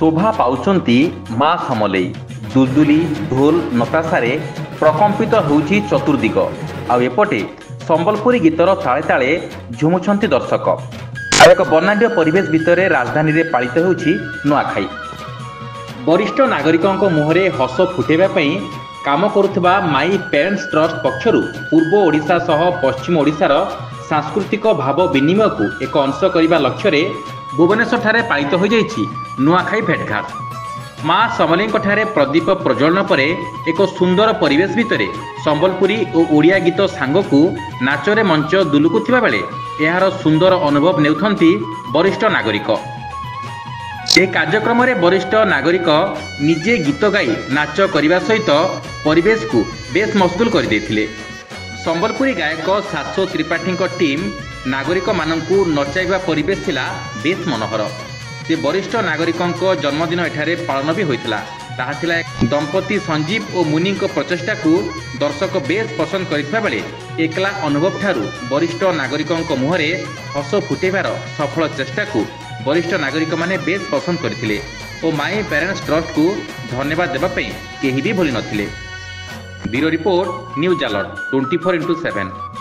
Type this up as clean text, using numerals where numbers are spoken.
शोभा पाउचंती माँ समलेई दुलदुली ढोल नताशारे प्रकम्पित होउछि चतुर्दिग आ एपटे संबलपुरी गीतर ताले ताले झुमुछंती दर्शक। एक वर्णाढ्य परिवेश भितर राजधानी रे पालित होउछि नुआखाई। वरिष्ठ नागरिकों मुहरे हस फुटेबा पई काम करुवा माई पेरेंट्स ट्रस्ट पक्षरु पूर्व ओडिशा सह पश्चिम ओडिशार सांस्कृतिक भाव विनिमय को एक अंश करने लक्ष्य रे भुवनेश्वर ठारे पालित हो जाइछि नुआखाई भेटघाट। माँ समलेई ठारे प्रदीप प्रज्वलन पर एक सुंदर परिवेश भितर संबलपुरी और ओडिया गीत सांगकू नाचरे मंच दुलुकुथिबा बेले एहार सुंदर अनुभव नेउथंती वरिष्ठ नागरिक। ए कार्यक्रम रे वरिष्ठ नागरिक निजे गीत गाई नाच करने सहित परिवेश को बेस मसदुल कर देथिले। संबलपुरी गायक शाश्वत त्रिपाठी टीम नागरिक मानकू नचाइबा परिवेश थिला बेस मनोहर। से वरिष्ठ नागरिकों जन्मदिन एठारे पालन भी होइतिला। ताहा थिला दंपति संजीव और मुनि प्रचेष्टा को दर्शक बेस पसंद करथिबा बेले एकला अनुभव ठारू वरिष्ठ नागरिकों मुहरे हस फुटेबार सफल चेष्टा को वरिष्ठ नागरिक माने बेस पसंद करथिले और माई पेरेंट्स ट्रस्ट को धन्यवाद देबा पई केही भी भूली नथिले। Bureau report news alert 24x7।